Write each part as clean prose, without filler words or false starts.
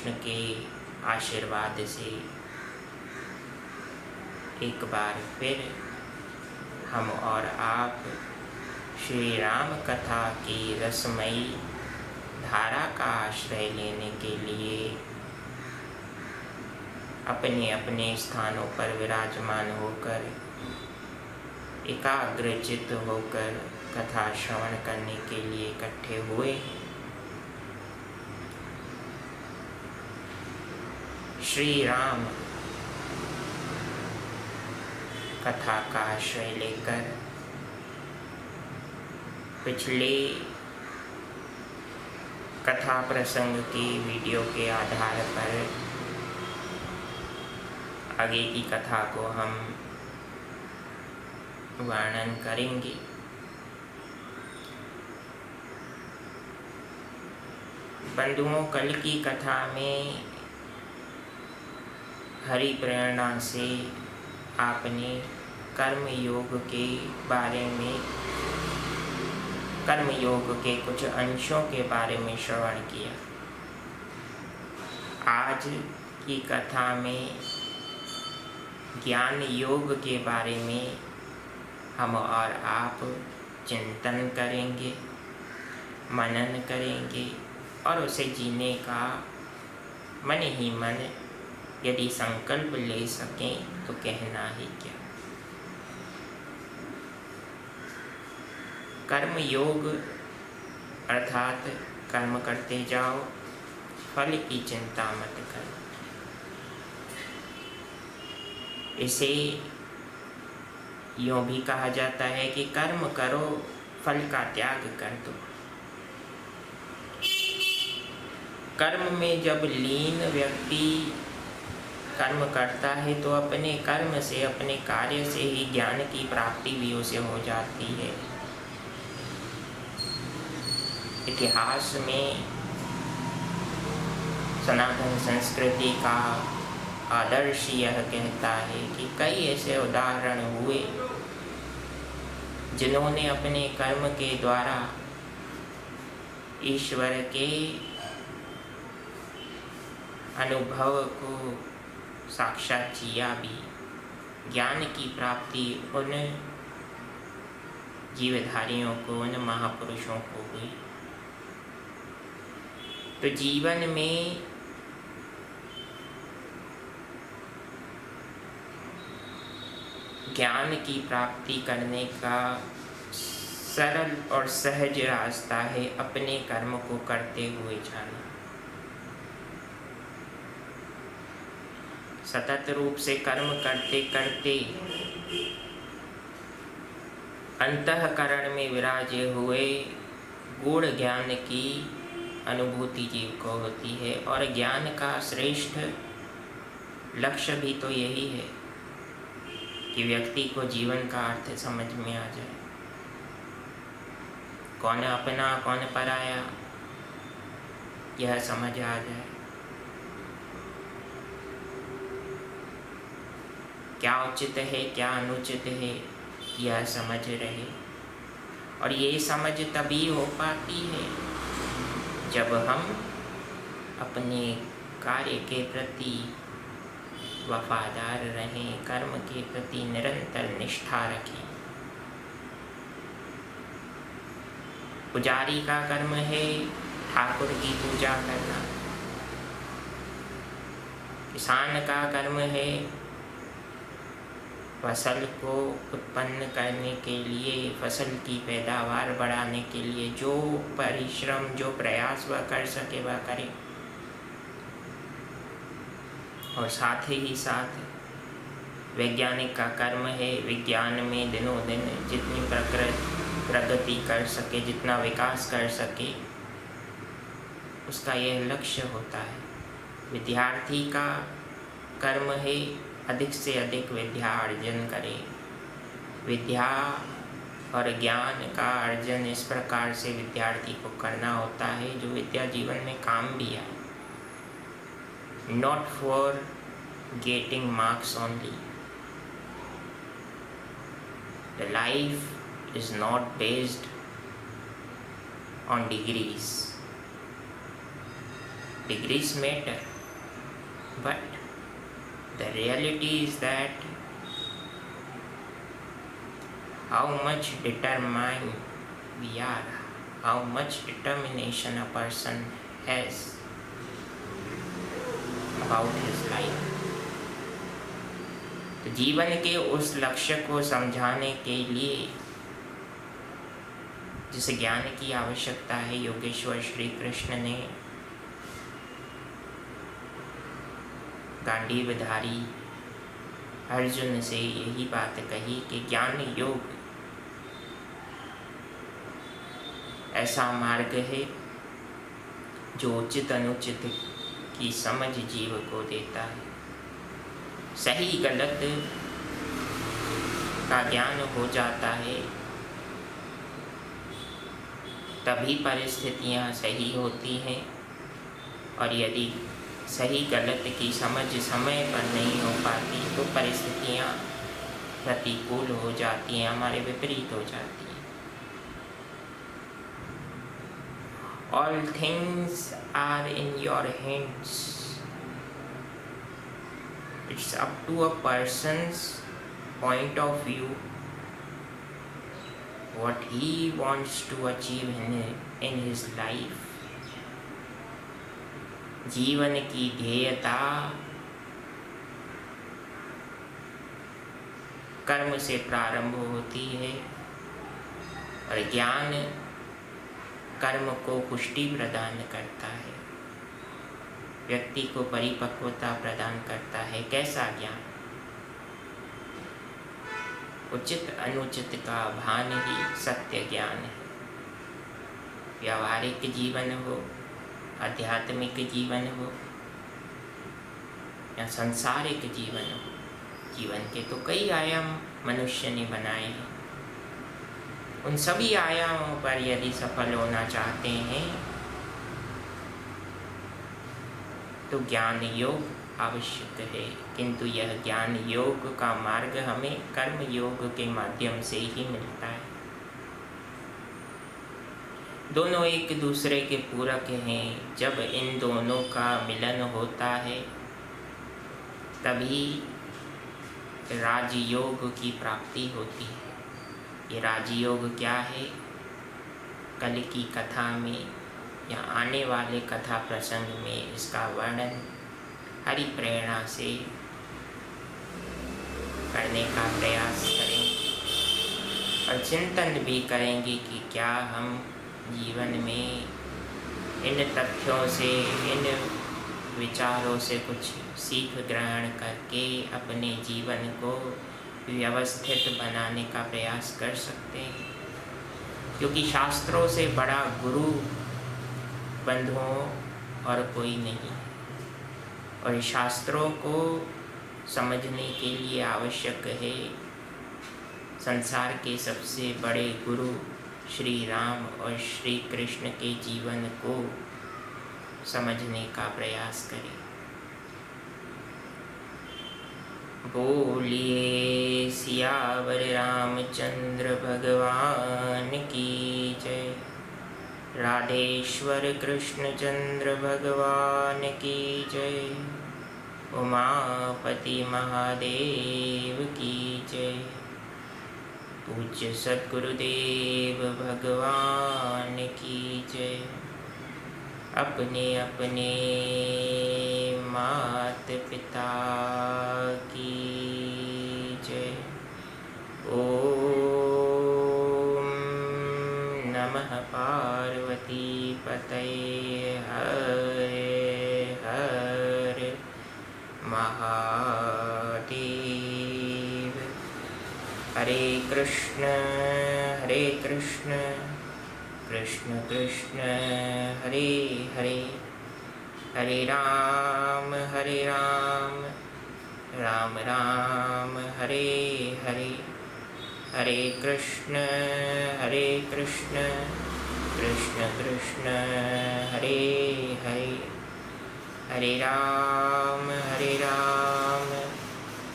कृष्ण के आशीर्वाद से एक बार फिर हम और आप श्री राम कथा की रसमयी धारा का आश्रय लेने के लिए अपने अपने स्थानों पर विराजमान होकर एकाग्रचित्त होकर कथा श्रवण करने के लिए इकट्ठे हुए। श्री राम कथा का आश्रय लेकर पिछले कथा प्रसंग की वीडियो के आधार पर आगे की कथा को हम वर्णन करेंगे। बंधुओं, कल की कथा में हरि प्रेरणा से आपने कर्म योग के बारे में, कर्म योग के कुछ अंशों के बारे में श्रवण किया। आज की कथा में ज्ञान योग के बारे में हम और आप चिंतन करेंगे, मनन करेंगे और उसे जीने का मन ही मन यदि संकल्प ले सकें तो कहना ही क्या। कर्म योग अर्थात कर्म करते जाओ, फल की चिंता मत करो। इसे यूँ भी कहा जाता है कि कर्म करो, फल का त्याग कर दो। कर्म में जब लीन व्यक्ति कर्म करता है तो अपने कर्म से, अपने कार्य से ही ज्ञान की प्राप्ति भी उसे हो जाती है। इतिहास में सनातन संस्कृति का आदर्श यह कहता है कि कई ऐसे उदाहरण हुए जिन्होंने अपने कर्म के द्वारा ईश्वर के अनुभव को साक्षात किया भी। ज्ञान की प्राप्ति उन जीवधारियों को, उन महापुरुषों को हुई। तो जीवन में ज्ञान की प्राप्ति करने का सरल और सहज रास्ता है अपने कर्म को करते हुए जाना। सतत रूप से कर्म करते करते अंतःकरण में विराजे हुए गूढ़ ज्ञान की अनुभूति जीव को होती है। और ज्ञान का श्रेष्ठ लक्ष्य भी तो यही है कि व्यक्ति को जीवन का अर्थ समझ में आ जाए। कौन अपना कौन पराया यह समझ आ जाए। क्या उचित है, क्या अनुचित है यह समझ रहे। और ये समझ तभी हो पाती है जब हम अपने कार्य के प्रति वफादार रहें, कर्म के प्रति निरंतर निष्ठा रखें। पुजारी का कर्म है ठाकुर की पूजा करना। किसान का कर्म है फसल को उत्पन्न करने के लिए, फसल की पैदावार बढ़ाने के लिए जो परिश्रम, जो प्रयास वह कर सके वह करे। और साथ ही साथ वैज्ञानिक का कर्म है विज्ञान में दिनों दिन जितनी प्रगति कर सके, जितना विकास कर सके, उसका यह लक्ष्य होता है। विद्यार्थी का कर्म है अधिक से अधिक विद्या अर्जन करे। विद्या और ज्ञान का अर्जन इस प्रकार से विद्यार्थी को करना होता है जो विद्या जीवन में काम भी आए। Not for getting marks only. The life is not based on degrees. Degrees matter, But the reality is that how much determined we are, how much determination a person has about his life. तो जीवन के उस लक्ष्य को समझाने के लिए जिस ज्ञान की आवश्यकता है, योगेश्वर श्री कृष्ण ने गांडीवधारी अर्जुन से यही बात कही कि ज्ञान योग ऐसा मार्ग है जो उचित अनुचित की समझ जीव को देता है। सही गलत का ज्ञान हो जाता है तभी परिस्थितियाँ सही होती हैं, और यदि सही गलत की समझ समय पर नहीं हो पाती तो परिस्थितियाँ प्रतिकूल हो जाती हैं, हमारे विपरीत हो जाती हैं। All things are in your hands. It's up to a person's point of view what he wants to achieve in his life. जीवन की ध्येयता कर्म से प्रारंभ होती है और ज्ञान कर्म को पुष्टि प्रदान करता है, व्यक्ति को परिपक्वता प्रदान करता है। कैसा ज्ञान? उचित अनुचित का भान ही सत्य ज्ञान है। व्यावहारिक जीवन हो, आध्यात्मिक जीवन हो या सांसारिक जीवन हो, जीवन के तो कई आयाम मनुष्य ने बनाए हैं। उन सभी आयामों पर यदि सफल होना चाहते हैं तो ज्ञान योग आवश्यक है, किंतु यह ज्ञान योग का मार्ग हमें कर्म योग के माध्यम से ही मिलता है। दोनों एक दूसरे के पूरक हैं। जब इन दोनों का मिलन होता है तभी राजयोग की प्राप्ति होती है। ये राजयोग क्या है? कल की कथा में या आने वाले कथा प्रसंग में इसका वर्णन हरि प्रेरणा से करने का प्रयास करेंगे और चिंतन भी करेंगे कि क्या हम जीवन में इन तथ्यों से, इन विचारों से कुछ सीख ग्रहण करके अपने जीवन को व्यवस्थित बनाने का प्रयास कर सकते हैं। क्योंकि शास्त्रों से बड़ा गुरु बंधुओं और कोई नहीं, और शास्त्रों को समझने के लिए आवश्यक है संसार के सबसे बड़े गुरु श्री राम और श्री कृष्ण के जीवन को समझने का प्रयास करें। बोलिए सियावर रामचंद्र भगवान की जय, राधेश्वर कृष्ण चंद्र भगवान की जय, उमापति महादेव की जय। पूज्य सद्गुरुदेव भगवान की जय। अपने अपने मात पिता की जय। ओम नमः पार्वती पतये हरे हरे महादेव। हरे कृष्ण कृष्ण कृष्ण हरे हरे, हरे राम राम राम हरे हरे, हरे कृष्ण कृष्ण कृष्ण हरे हरे, हरे राम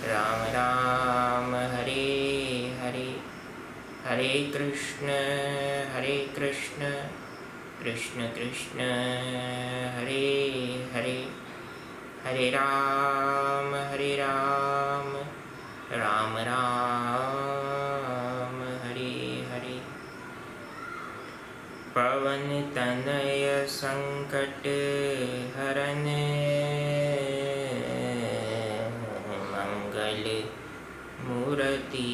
राम राम हरे हरे, हरे कृष्ण कृष्ण कृष्ण हरे हरे, हरे राम राम राम हरे हरे। पवन तनय संकट हरन मंगल मूर्ति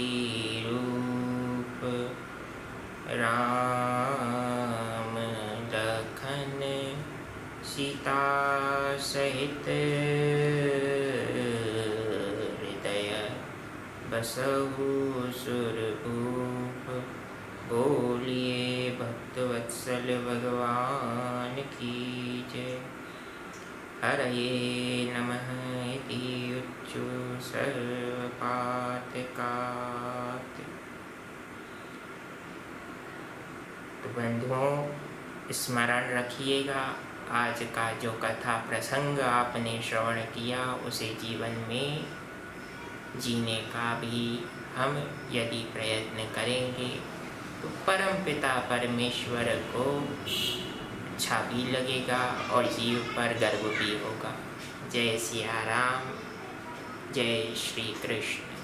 रूप राम लखन सीता सहित हृदय बसहु सुरभूप। बोलिए भक्तवत्सल भगवान की जय। हरये नमः इति उच्चु सर्वपातकात्। तो बंधुओं, स्मरण रखिएगा, आज का जो कथा प्रसंग आपने श्रवण किया उसे जीवन में जीने का भी हम यदि प्रयत्न करेंगे तो परम पिता परमेश्वर को अच्छा भी लगेगा और जीव पर गर्व भी होगा। जय सिया राम, जय श्री कृष्ण।